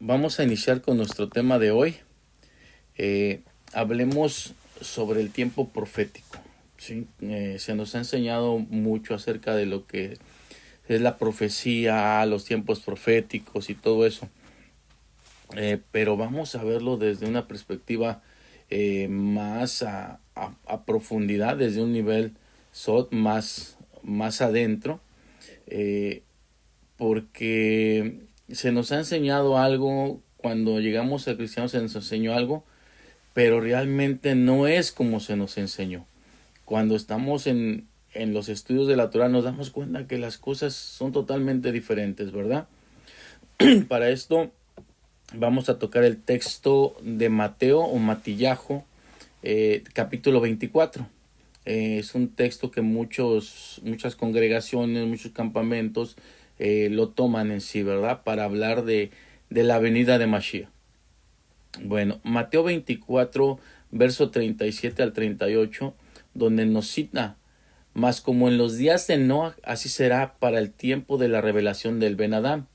Vamos a iniciar con nuestro tema de hoy. Hablemos sobre el tiempo profético. ¿Sí? Se nos ha enseñado mucho acerca de lo que es la profecía, los tiempos proféticos y todo eso. Pero vamos a verlo desde una perspectiva más a profundidad, desde un nivel más adentro, eh, porque se nos ha enseñado algo, cuando llegamos a cristianos se nos enseñó algo, pero realmente no es como se nos enseñó. Cuando estamos en los estudios de la Torah nos damos cuenta que las cosas son totalmente diferentes, ¿verdad? Para esto vamos a tocar el texto de Mateo o Matillajo, capítulo 24. Es un texto que muchas congregaciones, muchos campamentos lo toman en sí, ¿verdad? Para hablar de la venida de Mashiach. Bueno, Mateo 24, verso 37 al 38, donde nos cita: mas como en los días de Noah, así será para el tiempo de la revelación del Ben Adán,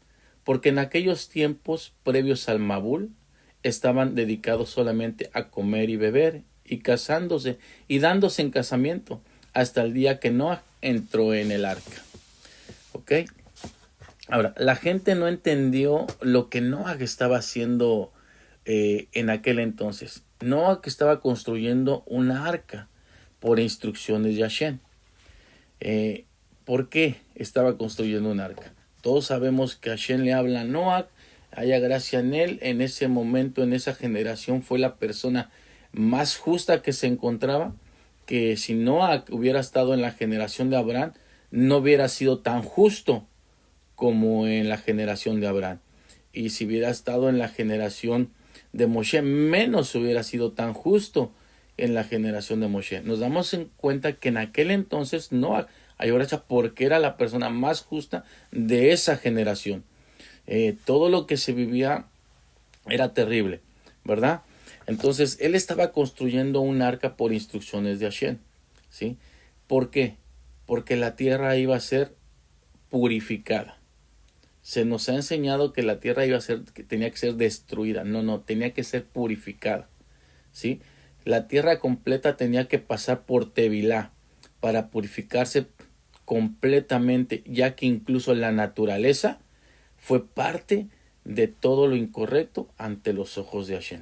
porque en aquellos tiempos previos al Mabul estaban dedicados solamente a comer y beber, y casándose y dándose en casamiento, hasta el día que Noah entró en el arca. ¿Ok? Ahora, la gente no entendió lo que Noah estaba haciendo en aquel entonces. Noah que estaba construyendo una arca por instrucciones de Hashem. Eh, ¿Por qué estaba construyendo un arca? Todos sabemos que Hashem le habla a Noah, haya gracia en él. En ese momento, en esa generación, fue la persona más justa que se encontraba, que si Noah hubiera estado en la generación de Abraham, no hubiera sido tan justo como en la generación de Abraham. Y si hubiera estado en la generación de Moshe, menos hubiera sido tan justo en la generación de Moshe. Nos damos en cuenta que en aquel entonces no hay gracia porque era la persona más justa de esa generación. Todo lo que se vivía era terrible, ¿verdad? Entonces él estaba construyendo un arca por instrucciones de Hashem, ¿sí? ¿Por qué? Porque la tierra iba a ser purificada. Se nos ha enseñado que la tierra iba a ser, que tenía que ser destruida. No, tenía que ser purificada, ¿sí? La tierra completa tenía que pasar por Tevilá para purificarse completamente, ya que incluso la naturaleza fue parte de todo lo incorrecto ante los ojos de Hashem.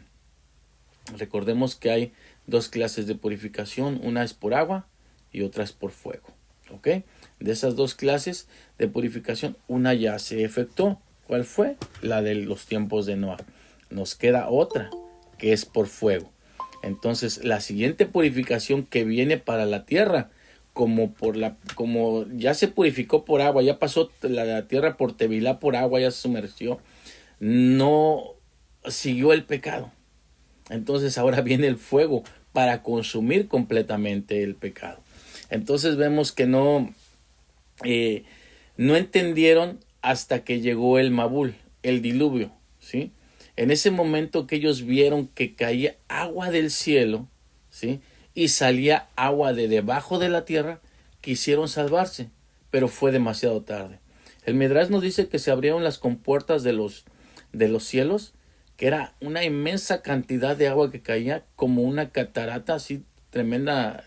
Recordemos que hay dos clases de purificación, una es por agua y otra es por fuego. ¿Ok? De esas dos clases de purificación, una ya se efectuó. ¿Cuál fue? La de los tiempos de Noah. Nos queda otra, que es por fuego. Entonces, la siguiente purificación que viene para la tierra, como ya se purificó por agua, ya pasó la tierra por Tevilá por agua, ya se sumergió, no siguió el pecado. Entonces ahora viene el fuego para consumir completamente el pecado. Entonces vemos que no entendieron hasta que llegó el Mabul, el diluvio, ¿sí? En ese momento que ellos vieron que caía agua del cielo, ¿sí? Y salía agua de debajo de la tierra, quisieron salvarse, pero fue demasiado tarde. El Midrash nos dice que se abrieron las compuertas de los cielos, que era una inmensa cantidad de agua que caía como una catarata así tremenda,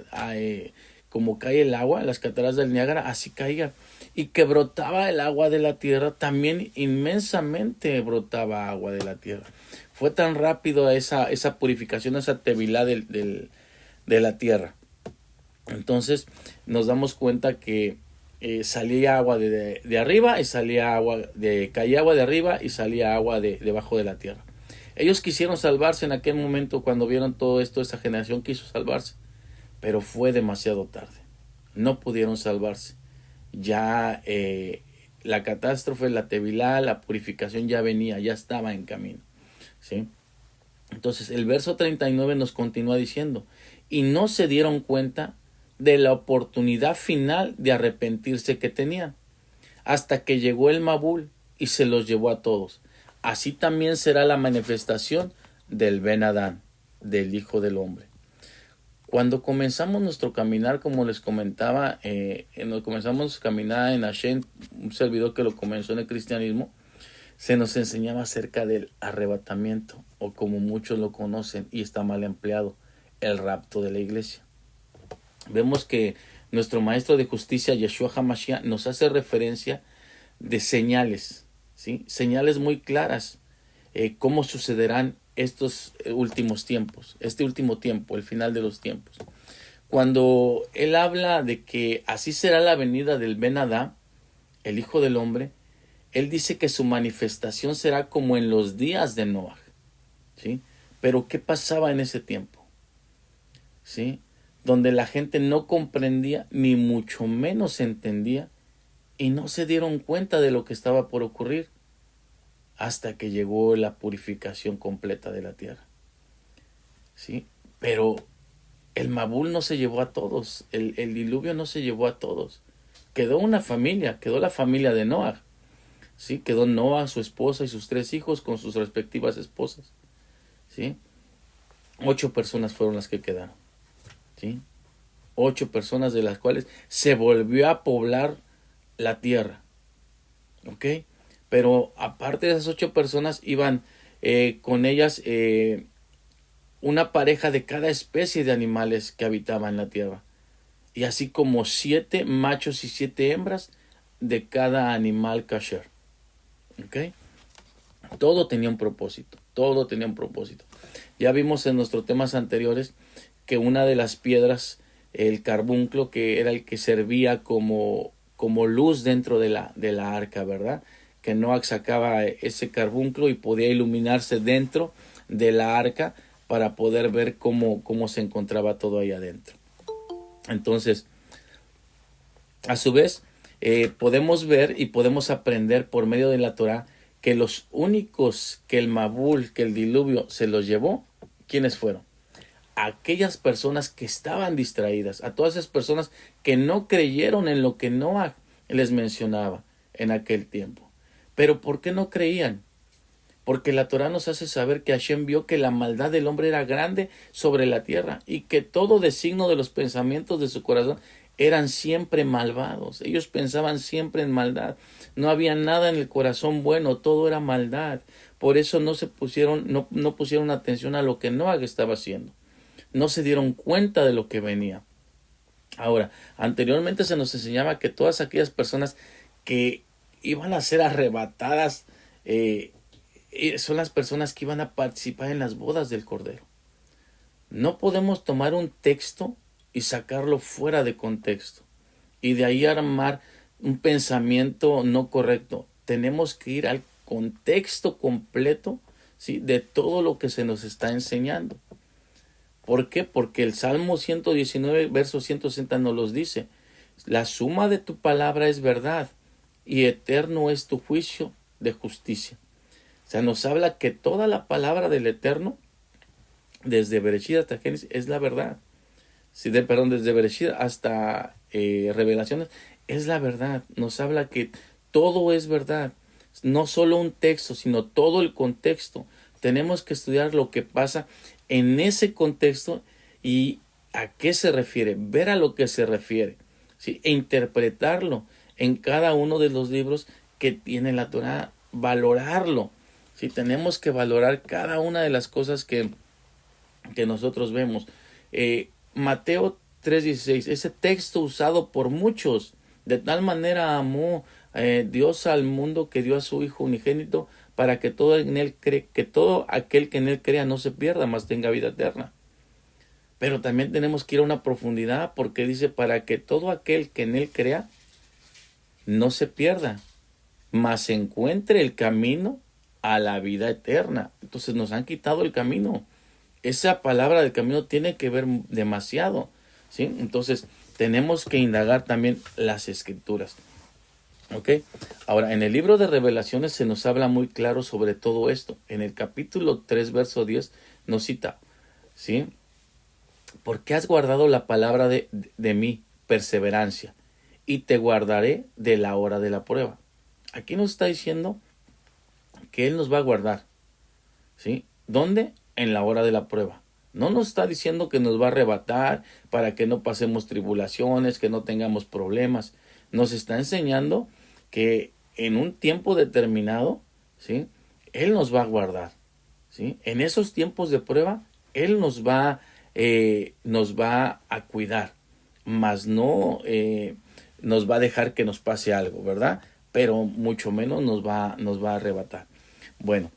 como cae el agua, las cataratas del Niágara, así caía, y que brotaba el agua de la tierra, también inmensamente brotaba agua de la tierra. Fue tan rápido esa purificación, esa tevilá de la tierra. Entonces nos damos cuenta que salía agua de arriba y caía agua de arriba y salía agua debajo de la tierra. Ellos quisieron salvarse en aquel momento cuando vieron todo esto, esa generación quiso salvarse, pero fue demasiado tarde. No pudieron salvarse. Ya la catástrofe, la tevilá, la purificación ya venía, ya estaba en camino, ¿sí? Entonces el verso 39 nos continúa diciendo: y no se dieron cuenta de la oportunidad final de arrepentirse que tenían, hasta que llegó el Mabul y se los llevó a todos. Así también será la manifestación del Ben Adán, del Hijo del Hombre. Cuando comenzamos nuestro caminar, como les comentaba, comenzamos a caminar en Hashem, un servidor que lo comenzó en el cristianismo, se nos enseñaba acerca del arrebatamiento, o como muchos lo conocen y está mal empleado, el rapto de la iglesia. Vemos que nuestro maestro de justicia, Yeshua HaMashiach, nos hace referencia de señales, ¿sí? Señales muy claras, cómo sucederán estos últimos tiempos, este último tiempo, el final de los tiempos. Cuando él habla de que así será la venida del Ben Adá, el Hijo del Hombre, él dice que su manifestación será como en los días de Noah, ¿sí? Pero ¿qué pasaba en ese tiempo? ¿Sí? Donde la gente no comprendía, ni mucho menos entendía, y no se dieron cuenta de lo que estaba por ocurrir, hasta que llegó la purificación completa de la tierra. ¿Sí? Pero el Mabul no se llevó a todos, el diluvio no se llevó a todos. Quedó una familia, quedó la familia de Noah. ¿Sí? Quedó Noah, su esposa y sus 3 hijos con sus respectivas esposas. ¿Sí? 8 personas fueron las que quedaron. ¿Sí? 8 personas, de las cuales se volvió a poblar la tierra. ¿Ok? Pero aparte de esas 8 personas, iban con ellas una pareja de cada especie de animales que habitaban la tierra. Y así como 7 machos y 7 hembras de cada animal kasher. ¿Ok? Todo tenía un propósito. Todo tenía un propósito. Ya vimos en nuestros temas anteriores que una de las piedras, el carbunclo, que era el que servía como luz dentro de la arca, ¿verdad? Que Noah sacaba ese carbunclo y podía iluminarse dentro de la arca para poder ver cómo se encontraba todo ahí adentro. Entonces, a su vez, podemos ver y podemos aprender por medio de la Torah que los únicos que el Mabul, que el diluvio se los llevó, ¿quiénes fueron? Aquellas personas que estaban distraídas, a todas esas personas que no creyeron en lo que Noah les mencionaba en aquel tiempo. Pero ¿por qué no creían? Porque la Torah nos hace saber que Hashem vio que la maldad del hombre era grande sobre la tierra y que todo designo de los pensamientos de su corazón eran siempre malvados. Ellos pensaban siempre en maldad. No había nada en el corazón bueno, todo era maldad. Por eso no pusieron atención a lo que Noah estaba haciendo. No se dieron cuenta de lo que venía. Ahora, anteriormente se nos enseñaba que todas aquellas personas que iban a ser arrebatadas son las personas que iban a participar en las bodas del Cordero. No podemos tomar un texto y sacarlo fuera de contexto y de ahí armar un pensamiento no correcto. Tenemos que ir al contexto completo, ¿sí?, de todo lo que se nos está enseñando. ¿Por qué? Porque el Salmo 119, verso 160 nos los dice. La suma de tu palabra es verdad y eterno es tu juicio de justicia. O sea, nos habla que toda la palabra del Eterno, desde Bereshit hasta Génesis, es la verdad. Desde Bereshit hasta Revelaciones, es la verdad. Nos habla que todo es verdad. No solo un texto, sino todo el contexto. Tenemos que estudiar lo que pasa en ese contexto y a qué se refiere, ver a lo que se refiere, ¿sí?, e interpretarlo en cada uno de los libros que tiene la Torah, valorarlo. ¿Sí? Tenemos que valorar cada una de las cosas que nosotros vemos. Mateo 3:16, ese texto usado por muchos, de tal manera amó Dios al mundo que dio a su Hijo unigénito para que todo aquel que en él crea no se pierda, mas tenga vida eterna. Pero también tenemos que ir a una profundidad, porque dice para que todo aquel que en él crea no se pierda, mas encuentre el camino a la vida eterna. Entonces nos han quitado el camino. Esa palabra del camino tiene que ver demasiado, ¿sí? Entonces tenemos que indagar también las escrituras. ¿Ok? Ahora, en el libro de Revelaciones se nos habla muy claro sobre todo esto. En el capítulo 3, verso 10, nos cita, ¿sí? Porque has guardado la palabra de mi perseverancia, y te guardaré de la hora de la prueba. Aquí nos está diciendo que Él nos va a guardar, ¿sí? ¿Dónde? En la hora de la prueba. No nos está diciendo que nos va a arrebatar para que no pasemos tribulaciones, que no tengamos problemas. Nos está enseñando que en un tiempo determinado ¿sí? Él nos va a guardar, ¿sí? En esos tiempos de prueba, Él nos va a cuidar, mas no nos va a dejar que nos pase algo, ¿verdad? Pero mucho menos nos va a arrebatar. Bueno,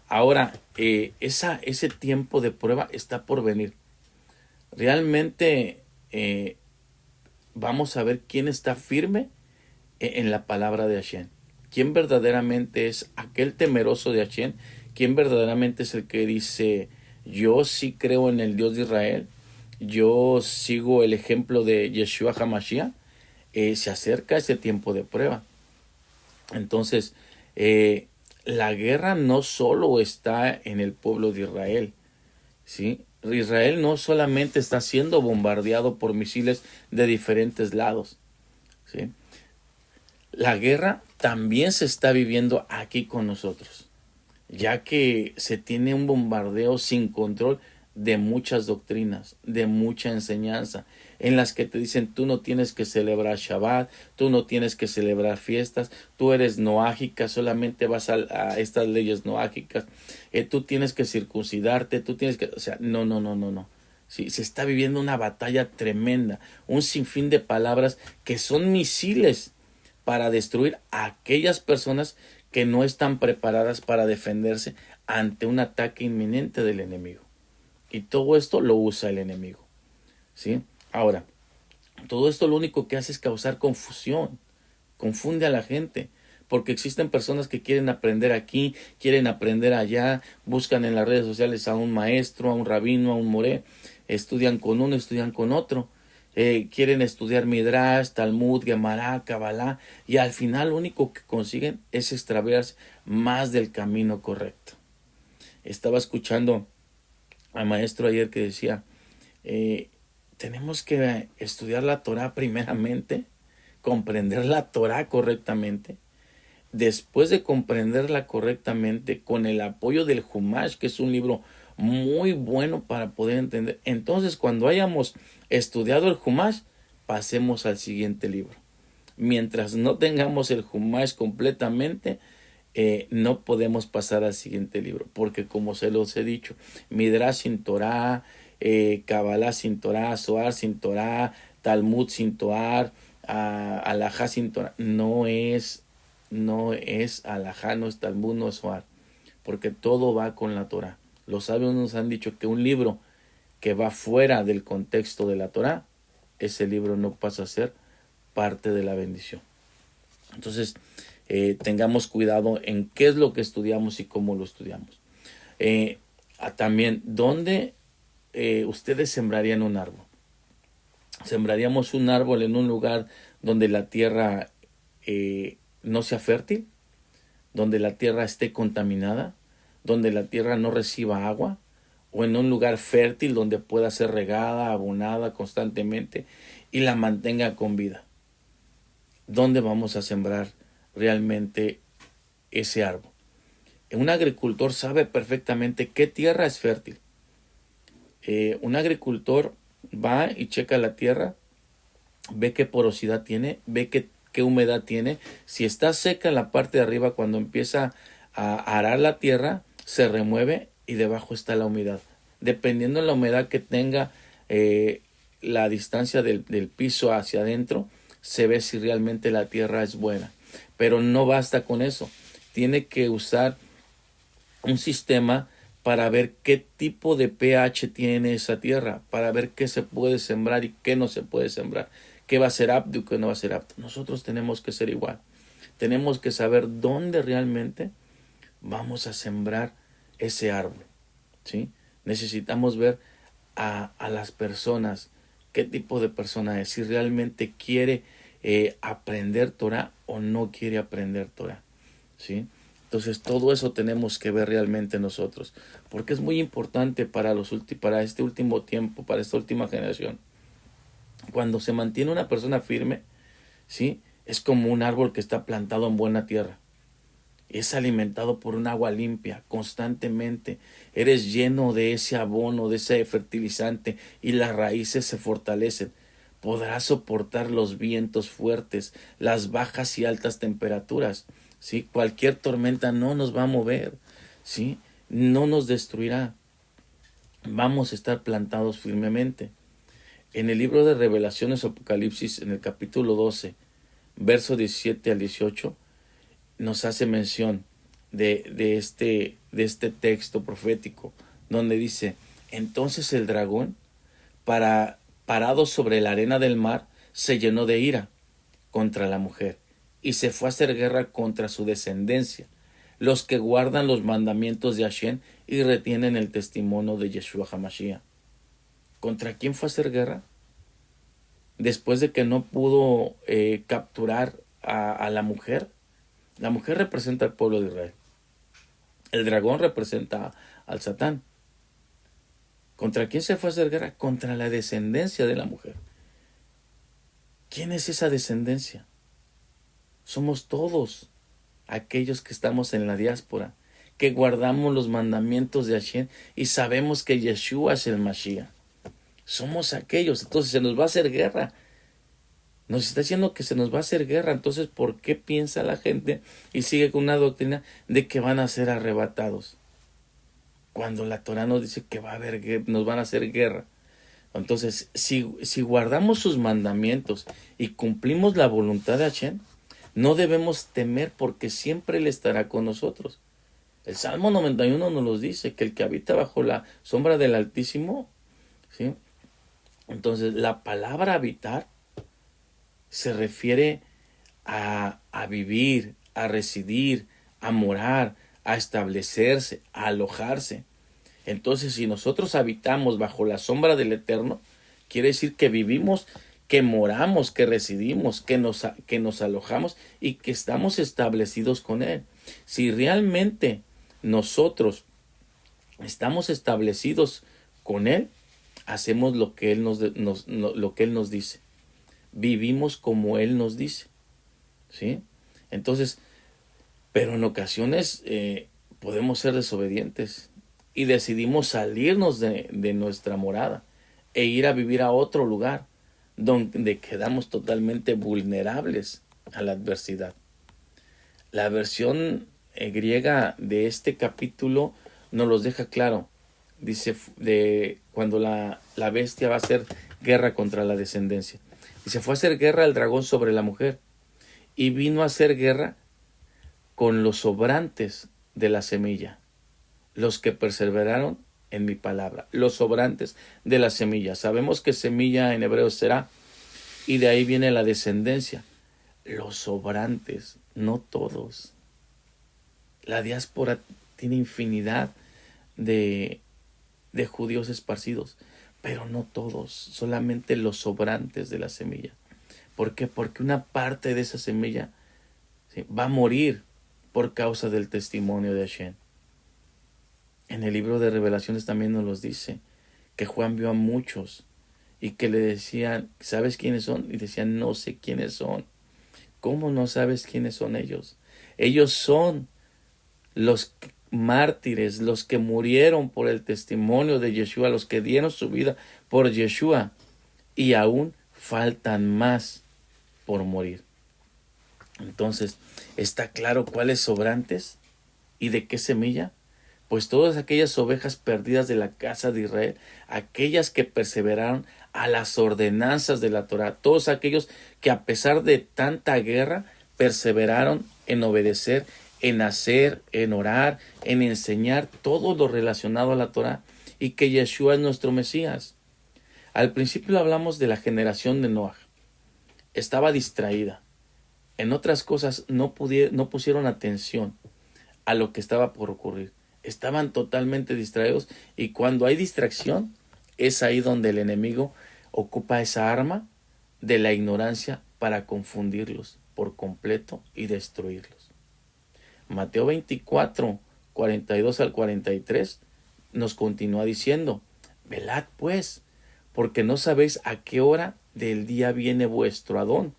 ahora ese tiempo de prueba está por venir. Realmente vamos a ver quién está firme en la palabra de Hashem. ¿Quién verdaderamente es aquel temeroso de Hashem? ¿Quién verdaderamente es el que dice, yo sí creo en el Dios de Israel? Yo sigo el ejemplo de Yeshua HaMashiach. Se acerca ese tiempo de prueba. Entonces, la guerra no solo está en el pueblo de Israel, ¿sí? Israel no solamente está siendo bombardeado por misiles de diferentes lados, ¿sí? La guerra también se está viviendo aquí con nosotros, ya que se tiene un bombardeo sin control de muchas doctrinas, de mucha enseñanza, en las que te dicen tú no tienes que celebrar Shabbat, tú no tienes que celebrar fiestas, tú eres noágica, solamente vas a estas leyes noágicas, tú tienes que circuncidarte, tú tienes que, o sea, no. Sí, se está viviendo una batalla tremenda, un sinfín de palabras que son misiles para destruir a aquellas personas que no están preparadas para defenderse ante un ataque inminente del enemigo. Y todo esto lo usa el enemigo, ¿sí? Ahora, todo esto lo único que hace es causar confusión, confunde a la gente, porque existen personas que quieren aprender aquí, quieren aprender allá, buscan en las redes sociales a un maestro, a un rabino, a un moré, estudian con uno, estudian con otro, quieren estudiar Midrash, Talmud, Gemara, Kabbalah, y al final lo único que consiguen es extraviarse más del camino correcto. Estaba escuchando al maestro ayer que decía, tenemos que estudiar la Torah primeramente, comprender la Torah correctamente. Después de comprenderla correctamente, con el apoyo del Humash, que es un libro muy bueno para poder entender, entonces cuando hayamos estudiado el Humash, pasemos al siguiente libro. Mientras no tengamos el Humash completamente, no podemos pasar al siguiente libro, porque como se los he dicho, Midrash sin Torah, Kabbalah sin Torah, Zohar sin Torah, Talmud sin Torah, Alajá sin Torah, no es Alajá, no es Talmud, no es Zohar, porque todo va con la Torah. Los sabios nos han dicho que un libro que va fuera del contexto de la Torah, ese libro no pasa a ser parte de la bendición. Entonces, tengamos cuidado en qué es lo que estudiamos y cómo lo estudiamos. También, ¿dónde ustedes sembrarían un árbol? ¿Sembraríamos un árbol en un lugar donde la tierra no sea fértil? ¿Donde la tierra esté contaminada? ¿Donde la tierra no reciba agua? ¿O en un lugar fértil donde pueda ser regada, abonada constantemente y la mantenga con vida? ¿Dónde vamos a sembrar realmente ese árbol? Un agricultor sabe perfectamente qué tierra es fértil. Un agricultor va y checa la tierra, ve qué porosidad tiene, ve qué humedad tiene. Si está seca en la parte de arriba, cuando empieza a arar la tierra, se remueve y debajo está la humedad. Dependiendo de la humedad que tenga, la distancia del piso hacia adentro, se ve si realmente la tierra es buena. Pero no basta con eso. Tiene que usar un sistema para ver qué tipo de pH tiene esa tierra, para ver qué se puede sembrar y qué no se puede sembrar, qué va a ser apto y qué no va a ser apto. Nosotros tenemos que ser igual. Tenemos que saber dónde realmente vamos a sembrar ese árbol, ¿sí? Necesitamos ver a las personas, qué tipo de persona es, si realmente quiere aprender Torah o no quiere aprender Torah, ¿sí? Entonces todo eso tenemos que ver realmente nosotros, porque es muy importante para este último tiempo, para esta última generación. Cuando se mantiene una persona firme, ¿sí? Es como un árbol que está plantado en buena tierra. Es alimentado por un agua limpia constantemente. Eres lleno de ese abono, de ese fertilizante, y las raíces se fortalecen. Podrás soportar los vientos fuertes, las bajas y altas temperaturas. ¿sí? Cualquier tormenta no nos va a mover, ¿sí? No nos destruirá. Vamos a estar plantados firmemente. En el libro de Revelaciones, Apocalipsis, en el capítulo 12, verso 17 al 18, nos hace mención de este texto profético, donde dice: entonces el dragón, parado sobre la arena del mar, se llenó de ira contra la mujer y se fue a hacer guerra contra su descendencia, los que guardan los mandamientos de Hashem y retienen el testimonio de Yeshua HaMashiach. ¿Contra quién fue a hacer guerra? Después de que no pudo capturar a la mujer. La mujer representa al pueblo de Israel. El dragón representa al Satán. ¿Contra quién se fue a hacer guerra? Contra la descendencia de la mujer. ¿Quién es esa descendencia? Somos todos aquellos que estamos en la diáspora, que guardamos los mandamientos de Hashem y sabemos que Yeshua es el Mashiach. Somos aquellos. Entonces se nos va a hacer guerra. Nos está diciendo que se nos va a hacer guerra. Entonces, ¿por qué piensa la gente y sigue con una doctrina de que van a ser arrebatados? Cuando la Torah nos dice que nos van a hacer guerra. Entonces, si guardamos sus mandamientos y cumplimos la voluntad de Hashem, no debemos temer porque siempre Él estará con nosotros. El Salmo 91 nos lo dice, que el que habita bajo la sombra del Altísimo, ¿sí? Entonces, la palabra habitar se refiere a vivir, a residir, a morar, a establecerse, a alojarse. Entonces, si nosotros habitamos bajo la sombra del Eterno, quiere decir que vivimos, que moramos, que residimos, que nos alojamos y que estamos establecidos con Él. Si realmente nosotros estamos establecidos con Él, hacemos lo que Él lo que Él nos dice. Vivimos como Él nos dice, ¿sí? Entonces, pero en ocasiones podemos ser desobedientes y decidimos salirnos de nuestra morada e ir a vivir a otro lugar donde quedamos totalmente vulnerables a la adversidad. La versión griega de este capítulo nos los deja claro. Dice de cuando la bestia va a hacer guerra contra la descendencia. Dice, fue a hacer guerra el dragón sobre la mujer y vino a hacer guerra con los sobrantes de la semilla, los que perseveraron en mi palabra, los sobrantes de la semilla. Sabemos que semilla en hebreo será, y de ahí viene la descendencia. Los sobrantes, no todos. La diáspora tiene infinidad de judíos esparcidos, pero no todos, solamente los sobrantes de la semilla. ¿Por qué? Porque una parte de esa semilla, ¿sí?, va a morir por causa del testimonio de Hashem. En el libro de Revelaciones también nos los dice, que Juan vio a muchos y que le decían, ¿sabes quiénes son? Y decían, no sé quiénes son. ¿Cómo no sabes quiénes son ellos? Ellos son los mártires, los que murieron por el testimonio de Yeshua, los que dieron su vida por Yeshua, y aún faltan más por morir. Entonces, ¿está claro cuáles sobrantes y de qué semilla? Pues todas aquellas ovejas perdidas de la casa de Israel, aquellas que perseveraron a las ordenanzas de la Torah, todos aquellos que a pesar de tanta guerra perseveraron en obedecer, en hacer, en orar, en enseñar todo lo relacionado a la Torah, y que Yeshua es nuestro Mesías. Al principio hablamos de la generación de Noah. Estaba distraída. En otras cosas no pusieron atención a lo que estaba por ocurrir. Estaban totalmente distraídos, y cuando hay distracción es ahí donde el enemigo ocupa esa arma de la ignorancia para confundirlos por completo y destruirlos. Mateo 24, 42 al 43 nos continúa diciendo, velad pues, porque no sabéis a qué hora del día viene vuestro Adón.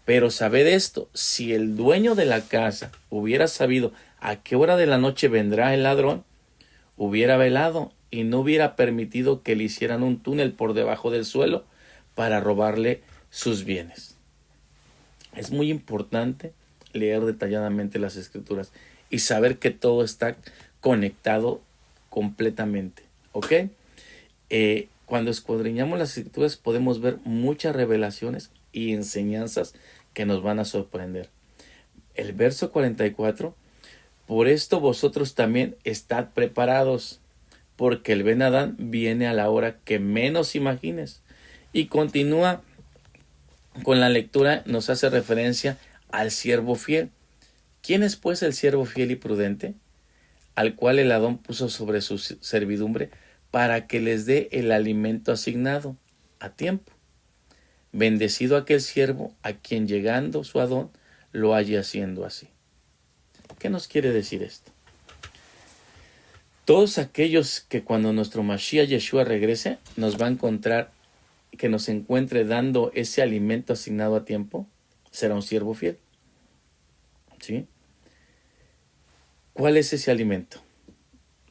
Pero sabed esto, si el dueño de la casa hubiera sabido a qué hora de la noche vendrá el ladrón, hubiera velado y no hubiera permitido que le hicieran un túnel por debajo del suelo para robarle sus bienes. Es muy importante leer detalladamente las Escrituras y saber que todo está conectado completamente, ¿ok? Cuando escudriñamos las Escrituras podemos ver muchas revelaciones y enseñanzas que nos van a sorprender. El verso 44, por esto vosotros también estad preparados, porque el Ben Adán viene a la hora que menos imagines. Y continúa con la lectura, nos hace referencia al siervo fiel. ¿Quién es pues el siervo fiel y prudente? Al cual el Adón puso sobre su servidumbre para que les dé el alimento asignado a tiempo. Bendecido aquel siervo a quien llegando su Adón lo halle haciendo así. ¿Qué nos quiere decir esto? Todos aquellos que cuando nuestro Mashiach Yeshua regrese nos va a encontrar, que nos encuentre dando ese alimento asignado a tiempo, será un siervo fiel. ¿Sí? ¿Cuál es ese alimento?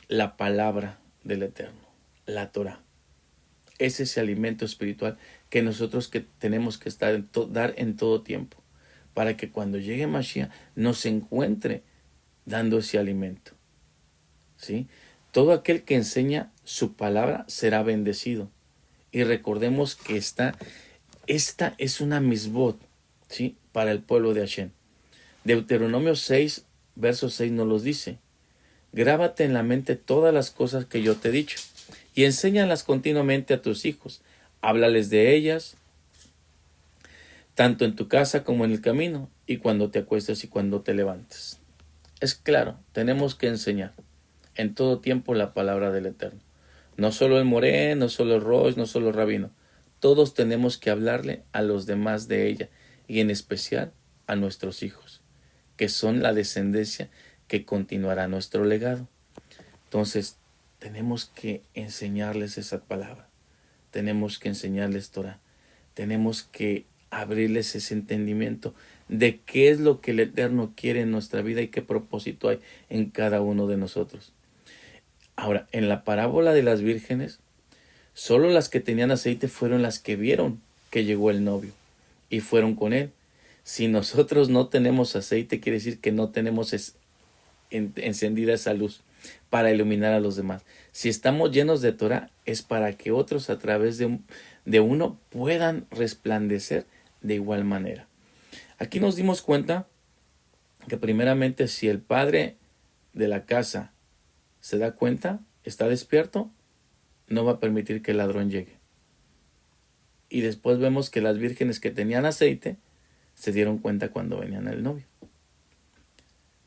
La palabra del Eterno, la Torah. Es ese alimento espiritual que nosotros que tenemos que dar en todo tiempo, para que cuando llegue Mashiach nos encuentre dando ese alimento. ¿Sí? Todo aquel que enseña su palabra será bendecido. Y recordemos que esta es una misbot, ¿sí? Para el pueblo de Hashem. Deuteronomio 6, verso 6 nos los dice. Grábate en la mente todas las cosas que yo te he dicho y enséñalas continuamente a tus hijos. Háblales de ellas, tanto en tu casa como en el camino, y cuando te acuestes y cuando te levantes. Es claro, tenemos que enseñar en todo tiempo la palabra del Eterno. No solo el Moré, no solo el Rosh, no solo el Rabino. Todos tenemos que hablarle a los demás de ella, y en especial a nuestros hijos, que son la descendencia que continuará nuestro legado. Entonces, tenemos que enseñarles esa palabra. Tenemos que enseñarles Torah. Tenemos que abrirles ese entendimiento de qué es lo que el Eterno quiere en nuestra vida y qué propósito hay en cada uno de nosotros. Ahora, en la parábola de las vírgenes, solo las que tenían aceite fueron las que vieron que llegó el novio y fueron con él. Si nosotros no tenemos aceite, quiere decir que no tenemos encendida esa luz para iluminar a los demás. Si estamos llenos de Torah, es para que otros a través de uno puedan resplandecer de igual manera. Aquí nos dimos cuenta que primeramente si el padre de la casa se da cuenta, está despierto, no va a permitir que el ladrón llegue. Y después vemos que las vírgenes que tenían aceite se dieron cuenta cuando venían el novio.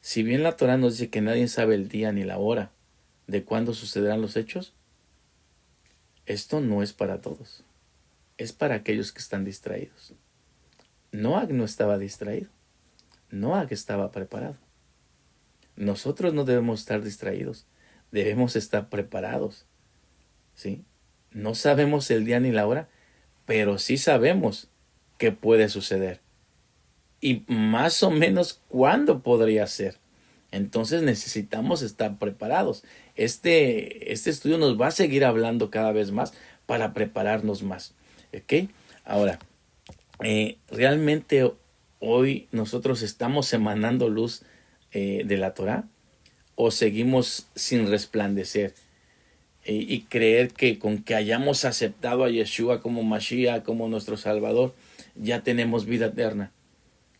Si bien la Torah nos dice que nadie sabe el día ni la hora de cuándo sucederán los hechos, esto no es para todos. Es para aquellos que están distraídos. Noah no estaba distraído. Noah estaba preparado. Nosotros no debemos estar distraídos. Debemos estar preparados. ¿Sí? No sabemos el día ni la hora, pero sí sabemos qué puede suceder. Y más o menos cuándo podría ser. Entonces necesitamos estar preparados. Este estudio nos va a seguir hablando cada vez más para prepararnos más. ¿Ok? Ahora, realmente hoy nosotros estamos emanando luz de la Torah o seguimos sin resplandecer y creer que con que hayamos aceptado a Yeshua como Mashiach, como nuestro Salvador, ya tenemos vida eterna.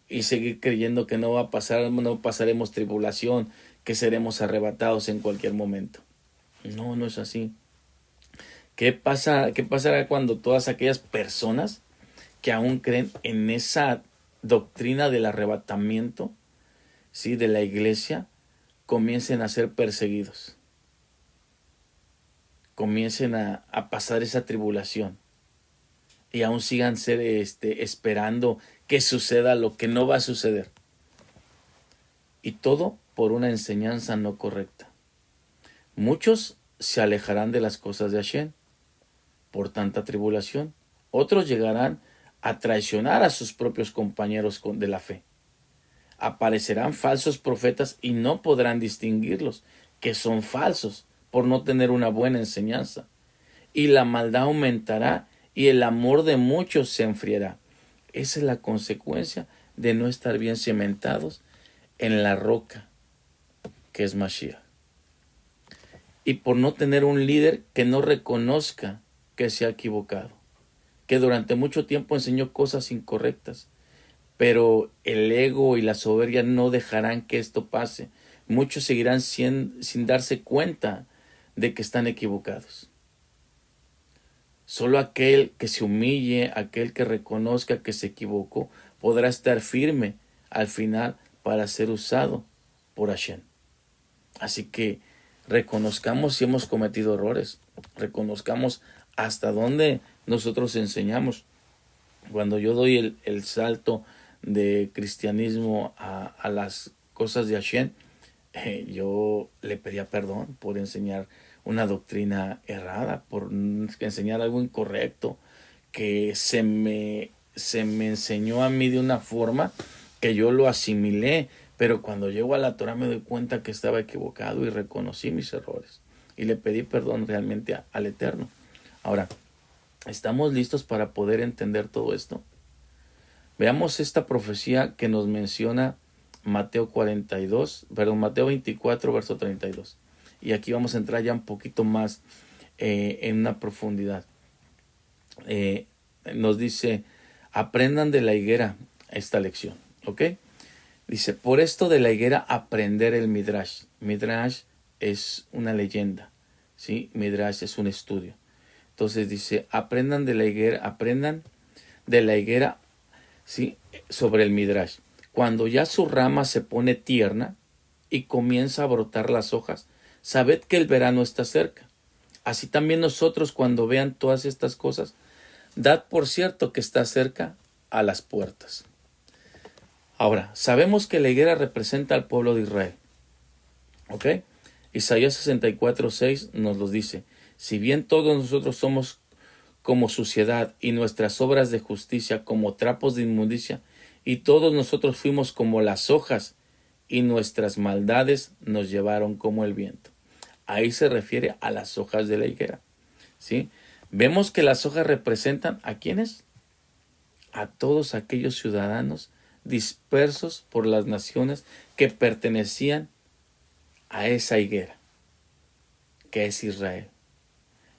Y seguir creyendo que no va a pasar, no pasaremos tribulación, que seremos arrebatados en cualquier momento. No, no es así. ¿Qué pasará cuando todas aquellas personas que aún creen en esa doctrina del arrebatamiento, ¿sí?, de la iglesia, comiencen a ser perseguidos? Comiencen a pasar esa tribulación y aún sigan esperando que suceda lo que no va a suceder. Y todo por una enseñanza no correcta. Muchos se alejarán de las cosas de Hashem por tanta tribulación. Otros llegarán a traicionar a sus propios compañeros de la fe. Aparecerán falsos profetas y no podrán distinguirlos, que son falsos por no tener una buena enseñanza. Y la maldad aumentará y el amor de muchos se enfriará. Esa es la consecuencia de no estar bien cimentados en la roca que es Mashiach. Y por no tener un líder que no reconozca que se ha equivocado, que durante mucho tiempo enseñó cosas incorrectas, pero el ego y la soberbia no dejarán que esto pase. Muchos seguirán sin darse cuenta de que están equivocados. Solo aquel que se humille, aquel que reconozca que se equivocó, podrá estar firme al final para ser usado por Hashem. Así que reconozcamos si hemos cometido errores, reconozcamos hasta dónde nosotros enseñamos. Cuando yo doy el salto de cristianismo a las cosas de Hashem, yo le pedía perdón por enseñar una doctrina errada, por enseñar algo incorrecto, que se me enseñó a mí de una forma que yo lo asimilé, pero cuando llego a la Torah me doy cuenta que estaba equivocado y reconocí mis errores y le pedí perdón realmente al Eterno. Ahora, ¿estamos listos para poder entender todo esto? Veamos esta profecía que nos menciona Mateo 24, verso 32. Y aquí vamos a entrar ya un poquito más en una profundidad. Nos dice, aprendan de la higuera esta lección, ¿ok? Dice, por esto de la higuera aprender el Midrash. Midrash es una leyenda, ¿sí? Midrash es un estudio. Entonces dice, aprendan de la higuera, ¿sí? Sobre el Midrash. Cuando ya su rama se pone tierna y comienza a brotar las hojas, sabed que el verano está cerca. Así también nosotros, cuando vean todas estas cosas, dad por cierto que está cerca a las puertas. Ahora, sabemos que la higuera representa al pueblo de Israel. ¿Ok? Isaías 64:6 nos lo dice. Si bien todos nosotros somos como suciedad y nuestras obras de justicia como trapos de inmundicia, y todos nosotros fuimos como las hojas y nuestras maldades nos llevaron como el viento. Ahí se refiere a las hojas de la higuera, ¿sí? Vemos que las hojas representan ¿a quiénes? A todos aquellos ciudadanos dispersos por las naciones que pertenecían a esa higuera, que es Israel.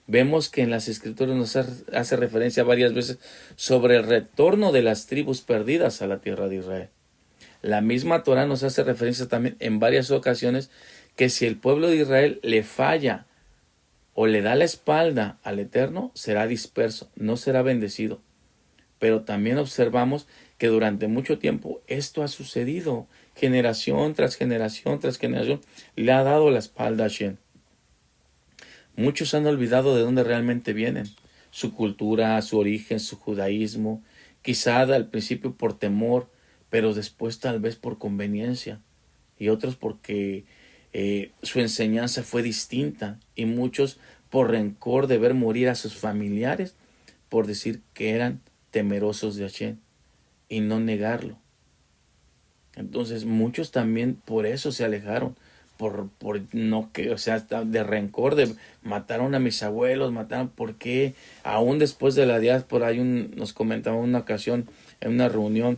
Vemos que en las escrituras nos hace referencia varias veces sobre el retorno de las tribus perdidas a la tierra de Israel. La misma Torah nos hace referencia también en varias ocasiones que si el pueblo de Israel le falla o le da la espalda al Eterno, será disperso, no será bendecido. Pero también observamos que durante mucho tiempo esto ha sucedido, generación tras generación tras generación, le ha dado la espalda a Hashem. Muchos han olvidado de dónde realmente vienen, su cultura, su origen, su judaísmo, quizá al principio por temor, pero después tal vez por conveniencia, y otros porque su enseñanza fue distinta, y muchos por rencor de ver morir a sus familiares, por decir que eran temerosos de Hashem, y no negarlo. Entonces muchos también por eso se alejaron, por no que, o sea, de rencor, de mataron a mis abuelos, mataron, porque aún después de la diáspora, nos comentaba una ocasión en una reunión,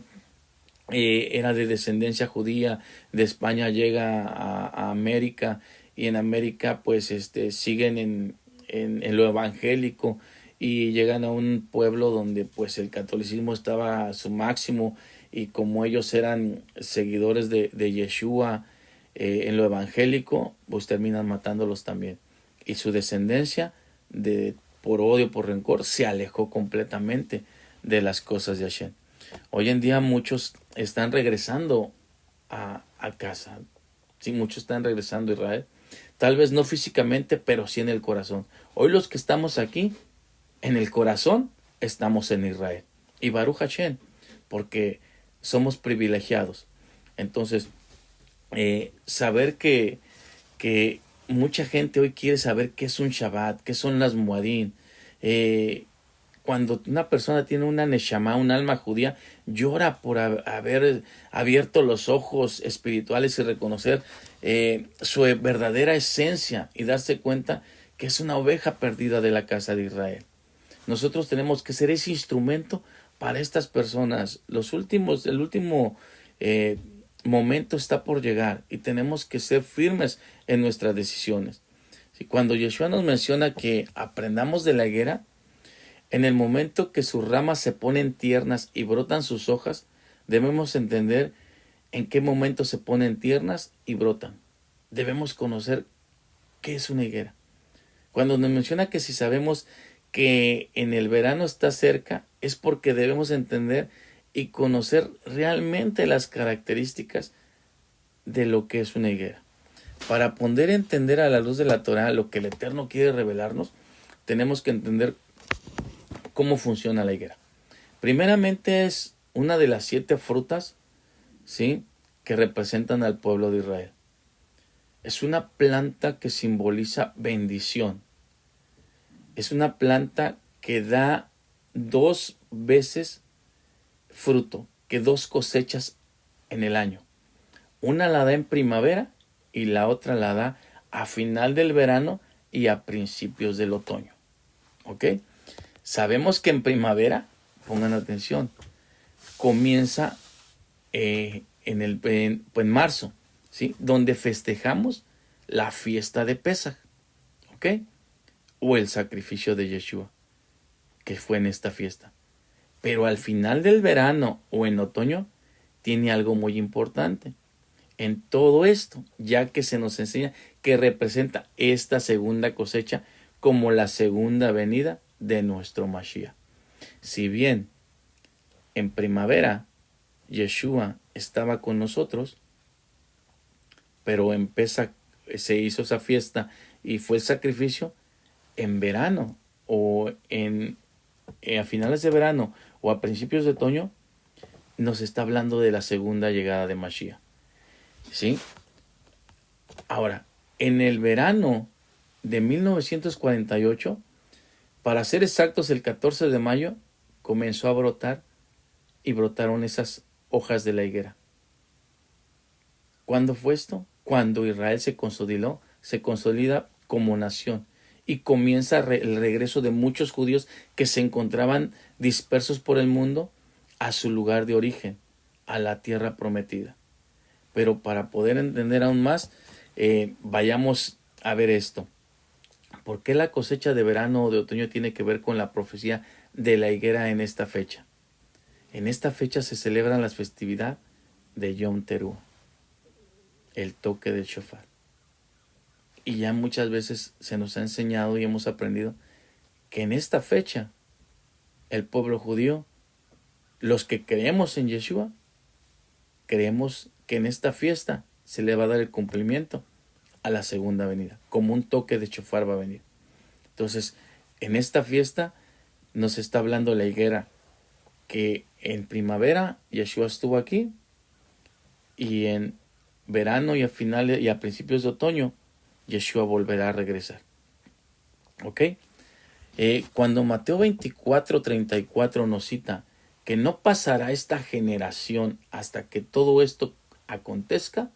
era de descendencia judía, de España llega a América, y en América pues siguen en lo evangélico, y llegan a un pueblo donde pues el catolicismo estaba a su máximo, y como ellos eran seguidores de Yeshua en lo evangélico, pues terminan matándolos también. Y su descendencia, por odio, por rencor, se alejó completamente de las cosas de Hashem. Hoy en día muchos están regresando a casa. Sí, muchos están regresando a Israel. Tal vez no físicamente, pero sí en el corazón. Hoy los que estamos aquí, en el corazón, estamos en Israel. Y Baruch Hashem, porque somos privilegiados. Entonces, saber que mucha gente hoy quiere saber qué es un Shabbat, qué son las Muadín. Cuando una persona tiene una Neshama, un alma judía, llora por haber abierto los ojos espirituales y reconocer su verdadera esencia y darse cuenta que es una oveja perdida de la casa de Israel. Nosotros tenemos que ser ese instrumento para estas personas. El último momento está por llegar y tenemos que ser firmes en nuestras decisiones. Si cuando Yeshua nos menciona que aprendamos de la higuera, en el momento que sus ramas se ponen tiernas y brotan sus hojas, debemos entender en qué momento se ponen tiernas y brotan. Debemos conocer qué es una higuera. Cuando nos menciona que si sabemos que en el verano está cerca, es porque debemos entender y conocer realmente las características de lo que es una higuera. Para poder entender a la luz de la Torá lo que el Eterno quiere revelarnos, tenemos que entender cómo funciona la higuera. Primeramente es una de las 7 frutas, ¿sí?, que representan al pueblo de Israel. Es una planta que simboliza bendición. Es una planta que da 2 veces fruto, que 2 cosechas en el año. Una la da en primavera y la otra la da a final del verano y a principios del otoño. ¿Ok? Sabemos que en primavera, pongan atención, comienza en marzo, ¿sí?, donde festejamos la fiesta de Pesaj, ¿ok?, o el sacrificio de Yeshua, que fue en esta fiesta. Pero al final del verano o en otoño, tiene algo muy importante. En todo esto, ya que se nos enseña que representa esta segunda cosecha como la segunda venida de nuestro Mashiach. Si bien en primavera Yeshua estaba con nosotros, pero en Pesaj se hizo esa fiesta y fue el sacrificio, en verano o a finales de verano o a principios de otoño, nos está hablando de la segunda llegada de Mashiach. ¿Sí? Ahora, en el verano de 1948, para ser exactos, el 14 de mayo, comenzó a brotar y brotaron esas hojas de la higuera. ¿Cuándo fue esto? Cuando Israel se consolida como nación y comienza el regreso de muchos judíos que se encontraban dispersos por el mundo a su lugar de origen, a la tierra prometida. Pero para poder entender aún más, vayamos a ver esto. ¿Por qué la cosecha de verano o de otoño tiene que ver con la profecía de la higuera en esta fecha? En esta fecha se celebra la festividad de Yom Teruah, el toque del shofar. Y ya muchas veces se nos ha enseñado y hemos aprendido que en esta fecha el pueblo judío, los que creemos en Yeshua, creemos que en esta fiesta se le va a dar el cumplimiento a la segunda venida, como un toque de shofar va a venir. Entonces, en esta fiesta nos está hablando la higuera que en primavera Yeshua estuvo aquí y en verano y a finales y a principios de otoño Yeshua volverá a regresar. ¿Ok? Cuando Mateo 24:34 nos cita que no pasará esta generación hasta que todo esto acontezca,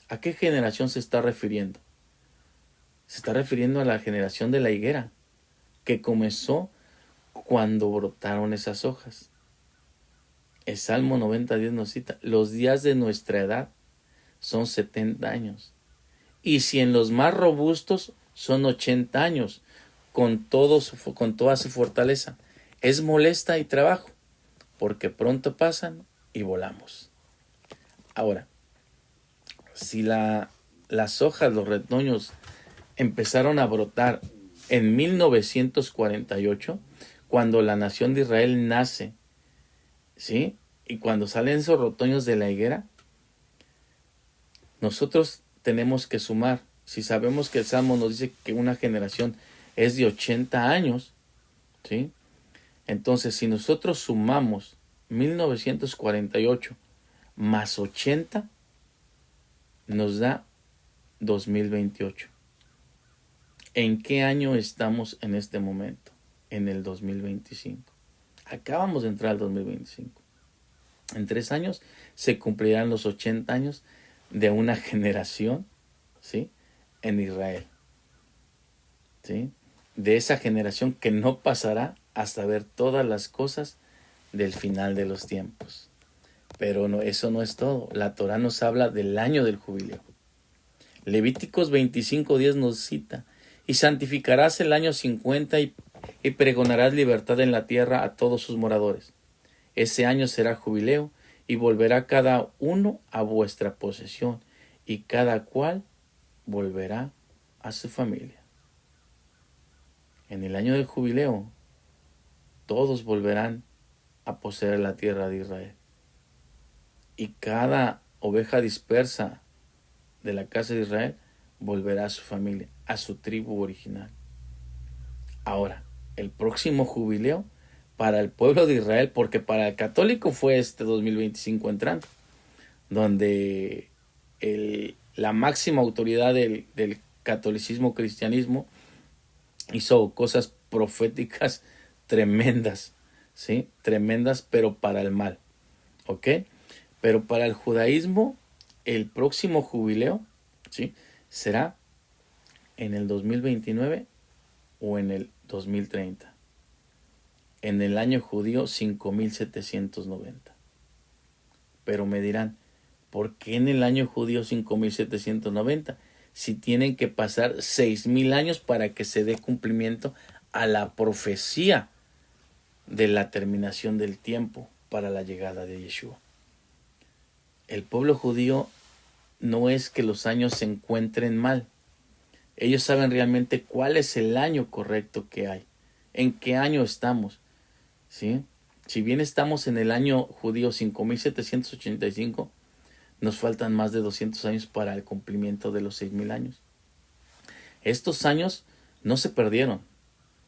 ¿a qué generación se está refiriendo? Se está refiriendo a la generación de la higuera, que comenzó cuando brotaron esas hojas. El Salmo 90:10 nos cita, los días de nuestra edad son 70 años. Y si en los más robustos son 80 años, con toda su fortaleza. Es molesta y trabajo, porque pronto pasan y volamos. Ahora, si las hojas, los retoños, empezaron a brotar en 1948, cuando la nación de Israel nace, ¿sí?, y cuando salen esos retoños de la higuera, nosotros tenemos que sumar. Si sabemos que el Salmo nos dice que una generación es de 80 años, ¿sí?, entonces si nosotros sumamos 1948 más 80, nos da 2028. ¿En qué año estamos en este momento? En el 2025. Acabamos de entrar al 2025. En 3 años se cumplirán los 80 años de una generación, ¿sí?, en Israel, ¿sí?, de esa generación que no pasará hasta ver todas las cosas del final de los tiempos. Pero no, eso no es todo. La Torá nos habla del año del jubileo. Levíticos 25:10 nos cita: y santificarás el año 50 y pregonarás libertad en la tierra a todos sus moradores. Ese año será jubileo y volverá cada uno a vuestra posesión y cada cual volverá a su familia. En el año del jubileo, todos volverán a poseer la tierra de Israel. Y cada oveja dispersa de la casa de Israel volverá a su familia, a su tribu original. Ahora, el próximo jubileo para el pueblo de Israel, porque para el católico fue este 2025 entrando, donde la máxima autoridad del catolicismo cristianismo hizo cosas proféticas tremendas, ¿sí? Tremendas, pero para el mal, ¿ok? Pero para el judaísmo, el próximo jubileo, ¿sí?, será en el 2029 o en el 2030. En el año judío 5790. Pero me dirán, ¿por qué en el año judío 5790? Si tienen que pasar 6000 años para que se dé cumplimiento a la profecía de la terminación del tiempo para la llegada de Yeshua. El pueblo judío no es que los años se encuentren mal. Ellos saben realmente cuál es el año correcto que hay, en qué año estamos, ¿sí? Si bien estamos en el año judío 5785, nos faltan más de 200 años para el cumplimiento de los 6000 años. Estos años no se perdieron,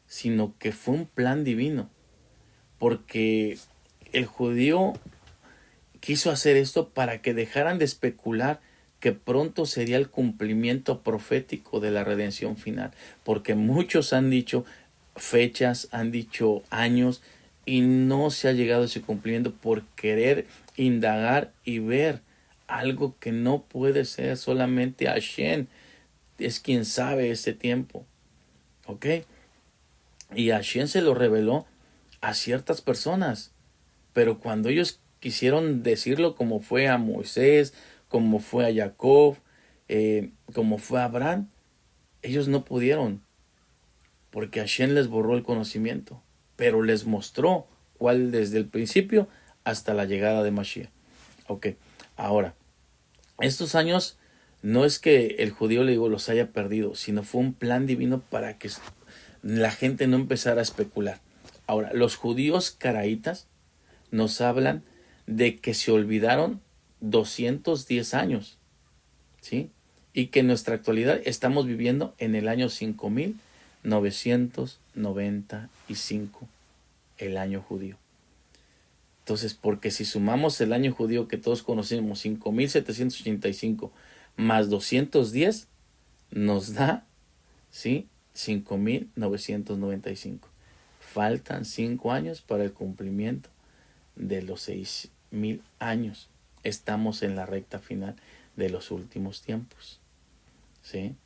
sino que fue un plan divino, porque el judío quiso hacer esto para que dejaran de especular que pronto sería el cumplimiento profético de la redención final, porque muchos han dicho fechas, han dicho años, y no se ha llegado a ese cumplimiento por querer indagar y ver algo que no puede ser. Solamente Hashem es quien sabe ese tiempo, ¿ok? Y Hashem se lo reveló a ciertas personas, pero cuando ellos quisieron decirlo, como fue a Moisés, como fue a Jacob, como fue a Abraham, ellos no pudieron, porque Hashem les borró el conocimiento, pero les mostró cuál desde el principio hasta la llegada de Mashiach. Ok, ahora, estos años no es que el judío, le digo, los haya perdido, sino fue un plan divino para que la gente no empezara a especular. Ahora, los judíos caraítas nos hablan de que se olvidaron 210 años, ¿sí? Y que en nuestra actualidad estamos viviendo en el año 5995, el año judío. Entonces, porque si sumamos el año judío que todos conocemos, 5785 más 210, nos da, ¿sí?, 5995. Faltan 5 años para el cumplimiento de los 6000 años. Estamos en la recta final de los últimos tiempos, ¿sí?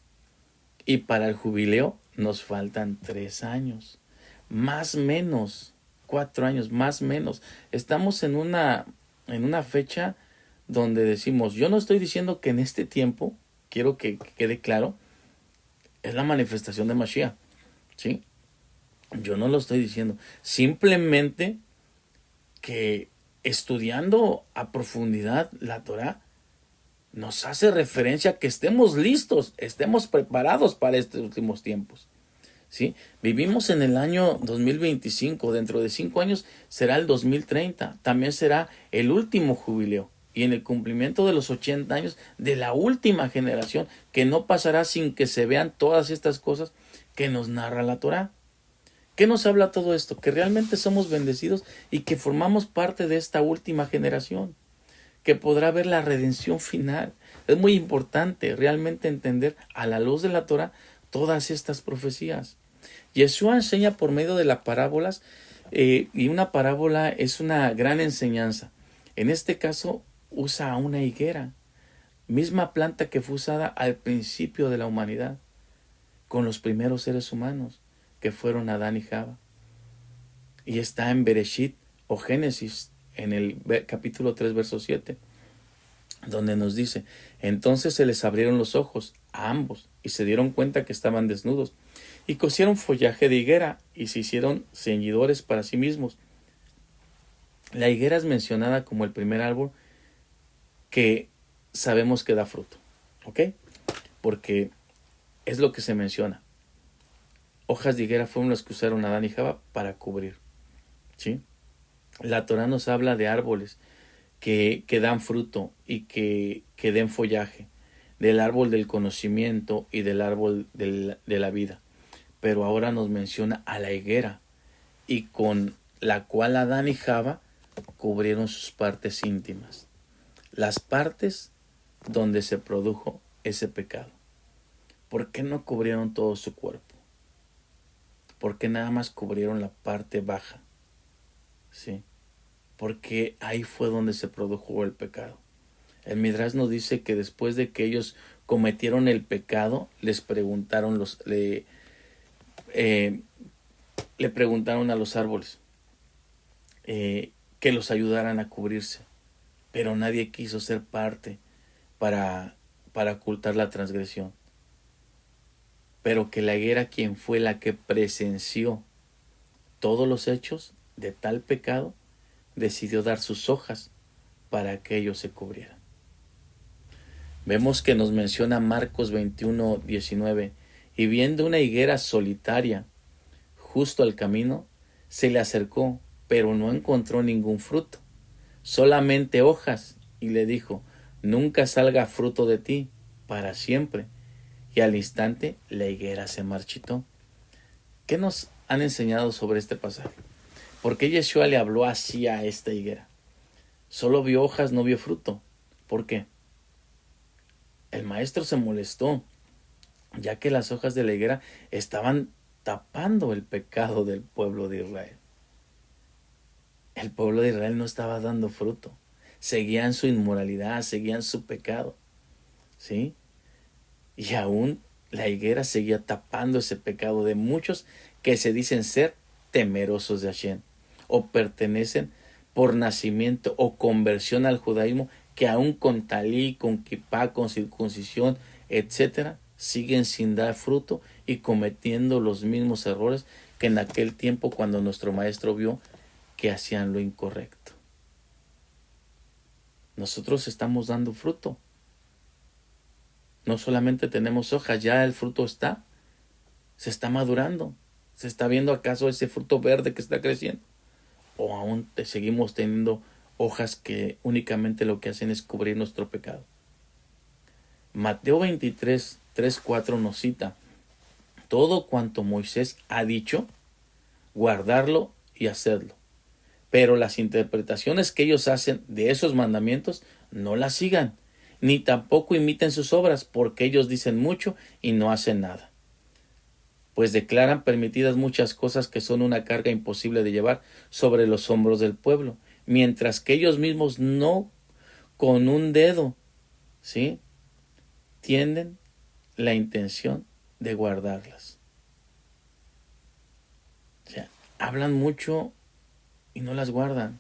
Y para el jubileo nos faltan 3 años, más menos, 4 años, más menos. Estamos en una fecha donde decimos, yo no estoy diciendo que en este tiempo, quiero que quede claro, es la manifestación de Mashiach, ¿sí? Yo no lo estoy diciendo. Simplemente que estudiando a profundidad la Torá nos hace referencia a que estemos listos, estemos preparados para estos últimos tiempos, ¿sí? Vivimos en el año 2025, dentro de 5 años será el 2030, también será el último jubileo y en el cumplimiento de los 80 años de la última generación, que no pasará sin que se vean todas estas cosas que nos narra la Torá. ¿Qué nos habla todo esto? Que realmente somos bendecidos y que formamos parte de esta última generación, que podrá ver la redención final. Es muy importante realmente entender a la luz de la Torá todas estas profecías. Yeshua enseña por medio de las parábolas, y una parábola es una gran enseñanza. En este caso usa a una higuera, misma planta que fue usada al principio de la humanidad, con los primeros seres humanos, que fueron Adán y Java. Y está en Bereshit o Génesis, en el capítulo 3, verso 7, donde nos dice: entonces se les abrieron los ojos a ambos y se dieron cuenta que estaban desnudos, y cosieron follaje de higuera y se hicieron ceñidores para sí mismos. La higuera es mencionada como el primer árbol que sabemos que da fruto, ¿ok? Porque es lo que se menciona. Hojas de higuera fueron las que usaron Adán y Java para cubrir, ¿sí? La Torá nos habla de árboles que dan fruto y que den follaje, del árbol del conocimiento y del árbol de la vida. Pero ahora nos menciona a la higuera, y con la cual Adán y Java cubrieron sus partes íntimas, las partes donde se produjo ese pecado. ¿Por qué no cubrieron todo su cuerpo? ¿Por qué nada más cubrieron la parte baja? ¿Sí? Porque ahí fue donde se produjo el pecado. El Midrash nos dice que después de que ellos cometieron el pecado, les preguntaron le preguntaron a los árboles que los ayudaran a cubrirse, pero nadie quiso ser parte para ocultar la transgresión. Pero que la higuera, quien fue la que presenció todos los hechos de tal pecado, decidió dar sus hojas para que ellos se cubrieran. Vemos que nos menciona Marcos 21:19, y viendo una higuera solitaria justo al camino, se le acercó, pero no encontró ningún fruto, solamente hojas, y le dijo: nunca salga fruto de ti para siempre. Y al instante la higuera se marchitó. ¿Qué nos han enseñado sobre este pasaje? ¿Por qué Yeshua le habló así a esta higuera? Solo vio hojas, no vio fruto. ¿Por qué? El maestro se molestó, ya que las hojas de la higuera estaban tapando el pecado del pueblo de Israel. El pueblo de Israel no estaba dando fruto. Seguían su inmoralidad, seguían su pecado, ¿sí? Y aún la higuera seguía tapando ese pecado de muchos que se dicen ser temerosos de Hashem, o pertenecen por nacimiento o conversión al judaísmo, que aún con talí, con kipá, con circuncisión, etcétera, siguen sin dar fruto y cometiendo los mismos errores que en aquel tiempo, cuando nuestro maestro vio que hacían lo incorrecto. Nosotros estamos dando fruto. No solamente tenemos hojas, ya el fruto está, se está madurando. ¿Se está viendo acaso ese fruto verde que está creciendo? ¿O aún seguimos teniendo hojas que únicamente lo que hacen es cubrir nuestro pecado? Mateo 23, 3, 4 nos cita: todo cuanto Moisés ha dicho, guardarlo y hacerlo. Pero las interpretaciones que ellos hacen de esos mandamientos, no las sigan, ni tampoco imiten sus obras, porque ellos dicen mucho y no hacen nada. Pues declaran permitidas muchas cosas que son una carga imposible de llevar sobre los hombros del pueblo, mientras que ellos mismos no con un dedo, ¿sí?, tienen la intención de guardarlas. O sea, hablan mucho y no las guardan.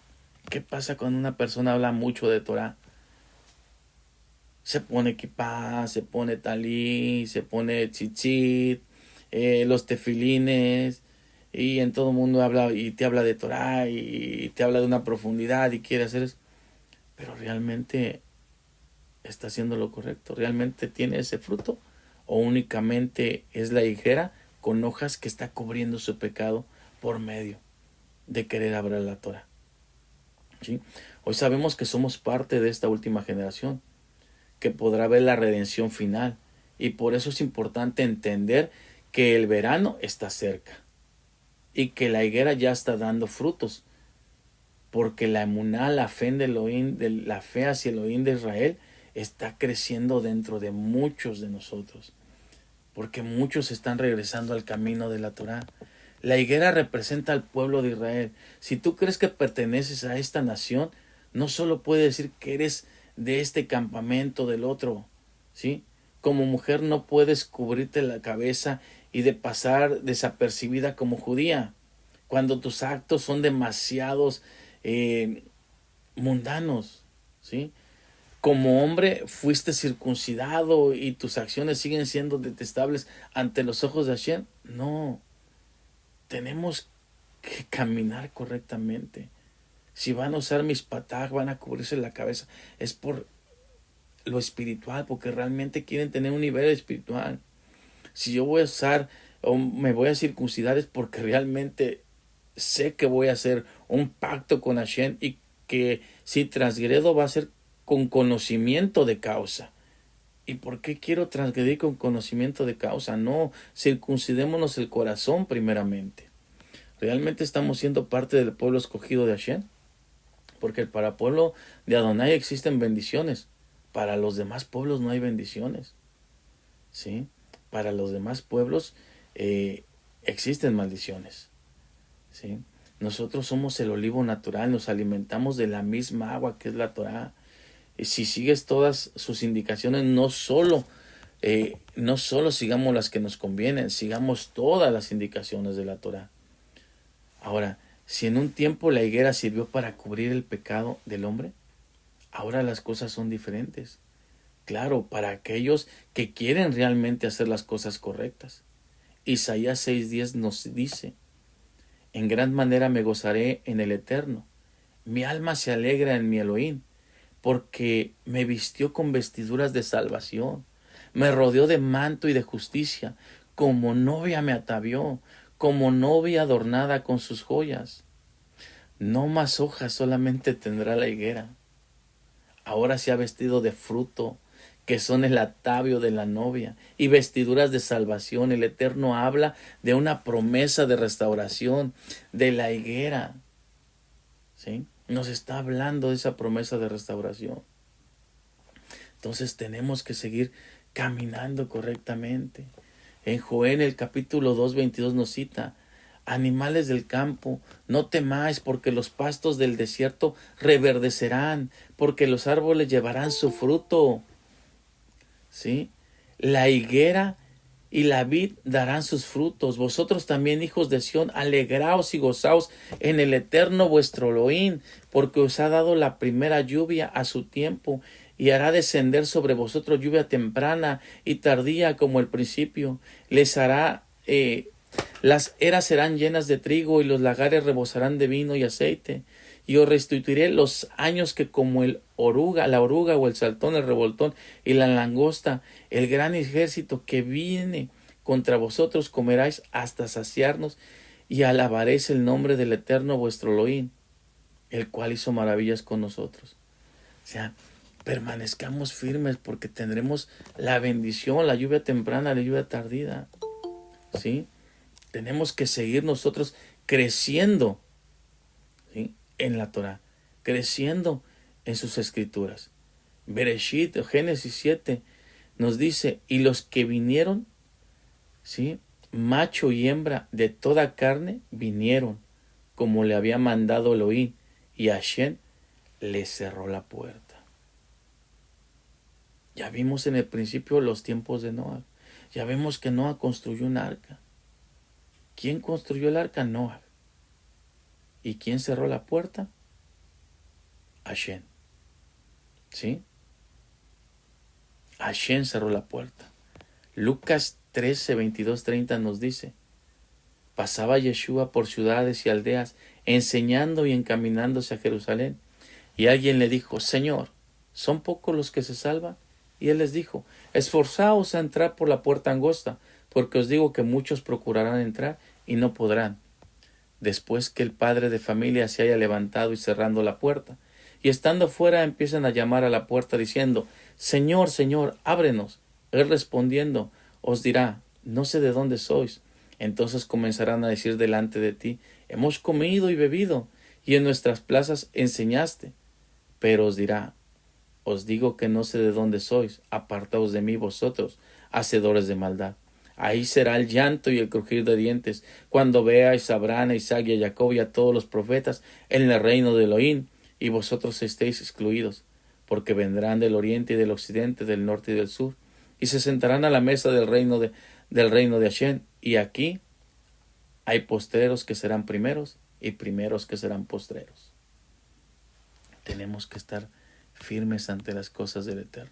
¿Qué pasa cuando una persona habla mucho de Torah? Se pone kipá, se pone talí, se pone tzitzit, los tefilines, y en todo el mundo habla y te habla de Torah y te habla de una profundidad y quiere hacer eso. Pero realmente está haciendo lo correcto, realmente tiene ese fruto, o únicamente es la higuera con hojas que está cubriendo su pecado por medio de querer abrir la Torah. ¿Sí? Hoy sabemos que somos parte de esta última generación, que podrá ver la redención final, y por eso es importante entender que el verano está cerca y que la higuera ya está dando frutos, porque la emuná, la fe en Elohim, la fe hacia Elohim de Israel, está creciendo dentro de muchos de nosotros, porque muchos están regresando al camino de la Torá. La higuera representa al pueblo de Israel. Si tú crees que perteneces a esta nación, no solo puedes decir que eres de este campamento, del otro, ¿sí? Como mujer no puedes cubrirte la cabeza y de pasar desapercibida como judía, cuando tus actos son demasiados mundanos, ¿sí? Como hombre fuiste circuncidado y tus acciones siguen siendo detestables ante los ojos de Hashem. No, tenemos que caminar correctamente. Si van a usar mis pataj, van a cubrirse la cabeza, es por lo espiritual, porque realmente quieren tener un nivel espiritual. Si yo voy a usar o me voy a circuncidar es porque realmente sé que voy a hacer un pacto con Hashem y que si transgredo va a ser con conocimiento de causa. ¿Y por qué quiero transgredir con conocimiento de causa? No, circuncidémonos el corazón primeramente. ¿Realmente estamos siendo parte del pueblo escogido de Hashem? Porque para el pueblo de Adonai existen bendiciones. Para los demás pueblos no hay bendiciones. ¿Sí? Para los demás pueblos existen maldiciones. ¿Sí? Nosotros somos el olivo natural, nos alimentamos de la misma agua que es la Torá. Y si sigues todas sus indicaciones, no solo sigamos las que nos convienen, sigamos todas las indicaciones de la Torá. Ahora, si en un tiempo la higuera sirvió para cubrir el pecado del hombre, ahora las cosas son diferentes. Claro, para aquellos que quieren realmente hacer las cosas correctas. Isaías 6:10 nos dice: en gran manera me gozaré en el Eterno. Mi alma se alegra en mi Elohim, porque me vistió con vestiduras de salvación. Me rodeó de manto y de justicia. Como novia me atavió, como novia adornada con sus joyas. No más hojas solamente tendrá la higuera. Ahora se ha vestido de fruto, que son el atavio de la novia, y vestiduras de salvación. El Eterno habla de una promesa de restauración de la higuera. ¿Sí? Nos está hablando de esa promesa de restauración. Entonces tenemos que seguir caminando correctamente. En Joel, el capítulo 2:22 nos cita: animales del campo, no temáis, porque los pastos del desierto reverdecerán, porque los árboles llevarán su fruto. ¿Sí? La higuera y la vid darán sus frutos. Vosotros también, hijos de Sión, alegraos y gozaos en el Eterno vuestro Elohim, porque os ha dado la primera lluvia a su tiempo, y hará descender sobre vosotros lluvia temprana y tardía como el principio. Les hará las eras serán llenas de trigo y los lagares rebosarán de vino y aceite. Y os restituiré los años que como la oruga o el saltón, el revoltón y la langosta, el gran ejército que viene contra vosotros, comeráis hasta saciarnos, y alabaréis el nombre del Eterno vuestro Elohim, el cual hizo maravillas con nosotros. O sea, permanezcamos firmes, porque tendremos la bendición, la lluvia temprana, la lluvia tardía. ¿Sí? Tenemos que seguir nosotros creciendo, ¿sí?, en la Torah, creciendo en sus escrituras. Bereshit, Génesis 7, nos dice: y los que vinieron, ¿sí?, macho y hembra de toda carne vinieron, como le había mandado Elohim, y Hashem le cerró la puerta. Ya vimos en el principio los tiempos de Noah. Ya vemos que Noah construyó un arca. ¿Quién construyó el arca? Noah. ¿Y quién cerró la puerta? Hashem. ¿Sí? Hashem cerró la puerta. Lucas 13, 22, 30 nos dice: pasaba Yeshua por ciudades y aldeas, enseñando y encaminándose a Jerusalén. Y alguien le dijo: Señor, ¿son pocos los que se salvan? Y él les dijo: esforzaos a entrar por la puerta angosta, porque os digo que muchos procurarán entrar y no podrán. Después que el padre de familia se haya levantado y cerrando la puerta, y estando fuera empiezan a llamar a la puerta diciendo: Señor, Señor, ábrenos. Él respondiendo os dirá: no sé de dónde sois. Entonces comenzarán a decir delante de ti: hemos comido y bebido, y en nuestras plazas enseñaste. Pero os dirá: os digo que no sé de dónde sois, apartaos de mí vosotros, hacedores de maldad. Ahí será el llanto y el crujir de dientes, cuando veáis a Abraham, a Isaac y a Jacob y a todos los profetas en el reino de Elohim, y vosotros estéis excluidos, porque vendrán del oriente y del occidente, del norte y del sur, y se sentarán a la mesa del reino de Hashem. Y aquí hay postreros que serán primeros, y primeros que serán postreros. tenemos que estar firmes ante las cosas del Eterno.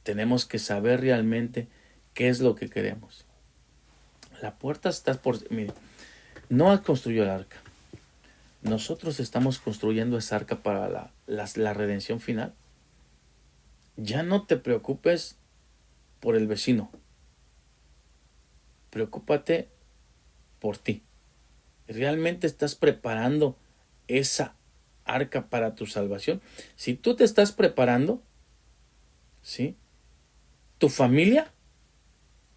Tenemos que saber realmente qué es lo que queremos. La puerta está por... Mire, Noah construyó el arca. Nosotros estamos construyendo esa arca para la redención final. Ya no te preocupes por el vecino. Preocúpate por ti. ¿Realmente estás preparando esa arca para tu salvación? Si tú te estás preparando, ¿sí?, tu familia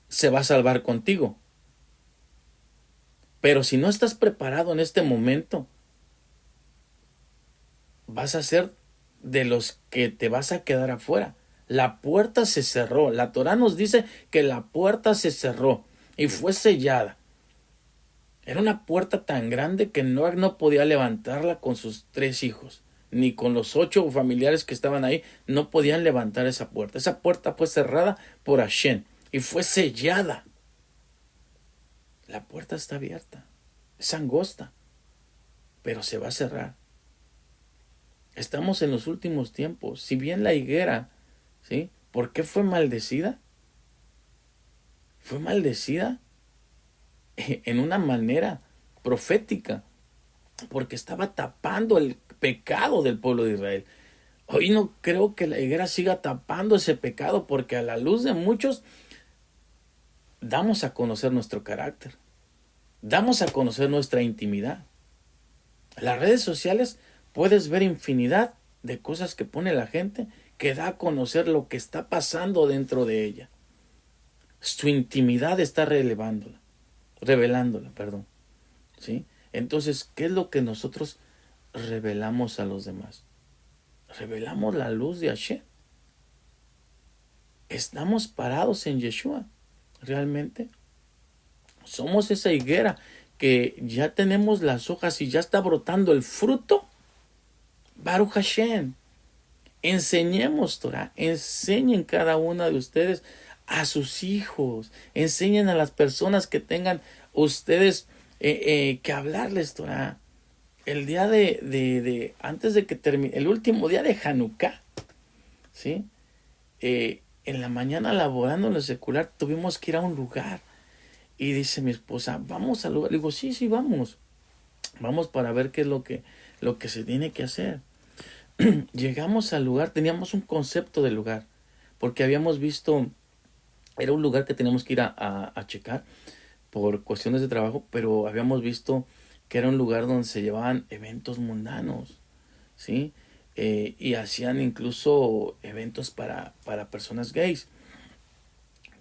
se va a salvar contigo. Pero si no estás preparado en este momento, vas a ser de los que te vas a quedar afuera. La puerta se cerró. La Torá nos dice que la puerta se cerró y fue sellada. Era una puerta tan grande que Noah no podía levantarla con sus 3 hijos, ni con los 8 familiares que estaban ahí, no podían levantar esa puerta. Esa puerta fue cerrada por Hashem y fue sellada. La puerta está abierta, es angosta, pero se va a cerrar. Estamos en los últimos tiempos. Si bien la higuera, ¿sí?, ¿por qué fue maldecida? Fue maldecida en una manera profética, porque estaba tapando el pecado del pueblo de Israel. Hoy no creo que la higuera siga tapando ese pecado, porque a la luz de muchos damos a conocer nuestro carácter, damos a conocer nuestra intimidad. Las redes sociales puedes ver infinidad de cosas que pone la gente que da a conocer lo que está pasando dentro de ella. Su intimidad está revelándola, ¿sí? Entonces, ¿qué es lo que nosotros revelamos a los demás? Revelamos la luz de Hashem. Estamos parados en Yeshua, realmente. Somos esa higuera que ya tenemos las hojas y ya está brotando el fruto. Baruch Hashem. Enseñemos Torah, enseñen cada una de ustedes a sus hijos, enseñen a las personas que tengan ustedes que hablarles Torah. El día antes de que termine, el último día de Hanukkah, ¿sí?, en la mañana laborando en lo secular, tuvimos que ir a un lugar. Y dice mi esposa, vamos al lugar. Le digo, sí, vamos. Vamos para ver qué es lo que se tiene que hacer. Llegamos al lugar, teníamos un concepto del lugar, porque habíamos visto, era un lugar que teníamos que ir a checar por cuestiones de trabajo, pero habíamos visto que era un lugar donde se llevaban eventos mundanos, ¿sí? Y hacían incluso eventos para personas gays.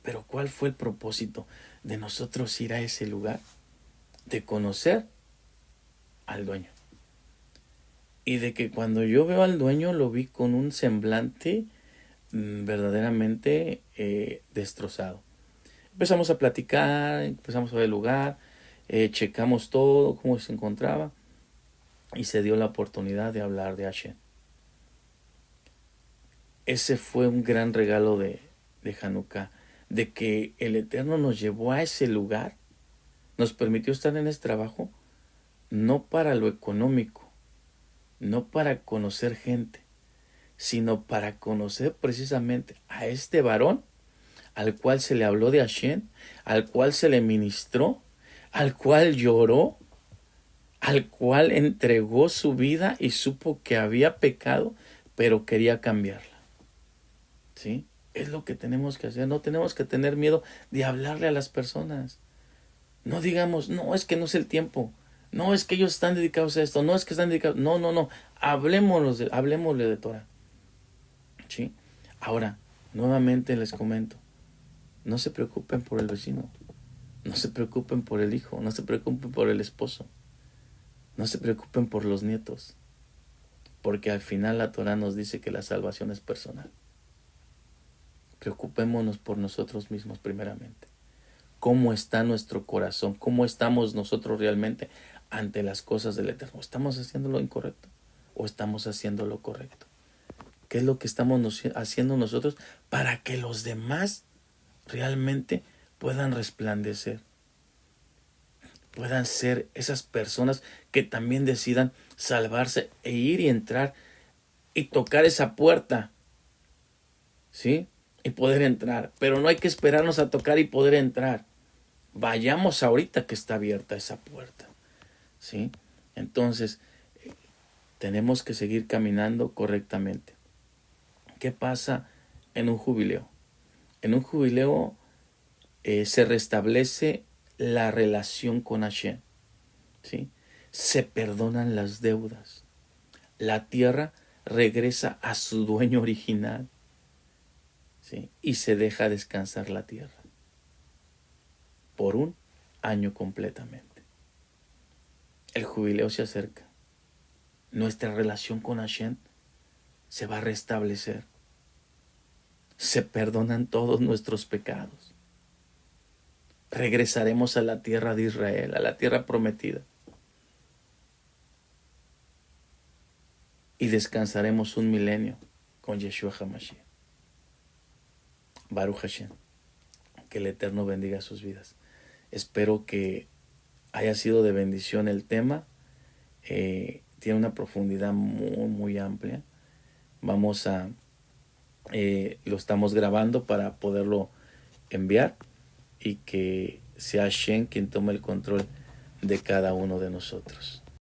Pero ¿cuál fue el propósito de nosotros ir a ese lugar? De conocer al dueño. Y de que cuando yo veo al dueño lo vi con un semblante verdaderamente destrozado. Empezamos a platicar, empezamos a ver el lugar, checamos todo, cómo se encontraba, y se dio la oportunidad de hablar de Hashem. Ese fue un gran regalo de Hanukkah, de que el Eterno nos llevó a ese lugar, nos permitió estar en ese trabajo, no para lo económico, no para conocer gente, sino para conocer precisamente a este varón al cual se le habló de Hashem, al cual se le ministró, al cual lloró, al cual entregó su vida y supo que había pecado, pero quería cambiarla. ¿Sí? Es lo que tenemos que hacer. No tenemos que tener miedo de hablarle a las personas. No digamos, no, es que no es el tiempo. No, es que ellos están dedicados a esto. No, es que están dedicados. No. Hablemosle de Torah. ¿Sí? Ahora, nuevamente les comento. No se preocupen por el vecino. No se preocupen por el hijo. No se preocupen por el esposo. No se preocupen por los nietos. Porque al final la Torah nos dice que la salvación es personal. Preocupémonos por nosotros mismos primeramente. ¿Cómo está nuestro corazón? ¿Cómo estamos nosotros realmente ante las cosas del Eterno? ¿Estamos haciendo lo incorrecto o estamos haciendo lo correcto? ¿Qué es lo que estamos haciendo nosotros para que los demás realmente puedan resplandecer? puedan ser esas personas que también decidan salvarse e ir y entrar y tocar esa puerta, ¿sí? Y poder entrar. Pero no hay que esperarnos a tocar y poder entrar. Vayamos ahorita que está abierta esa puerta, ¿sí? Entonces, tenemos que seguir caminando correctamente. ¿Qué pasa en un jubileo? En un jubileo se restablece la relación con Hashem, ¿sí? Se perdonan las deudas. La tierra regresa a su dueño original, ¿sí? Y se deja descansar la tierra por un año completamente. El jubileo se acerca. Nuestra relación con Hashem se va a restablecer. Se perdonan todos nuestros pecados. Regresaremos a la tierra de Israel, a la tierra prometida. Y descansaremos un milenio con Yeshua HaMashiach. Baruch Hashem. Que el Eterno bendiga sus vidas. Espero que haya sido de bendición el tema. Tiene una profundidad muy, muy amplia. Lo estamos grabando para poderlo enviar y que sea Hashem quien tome el control de cada uno de nosotros.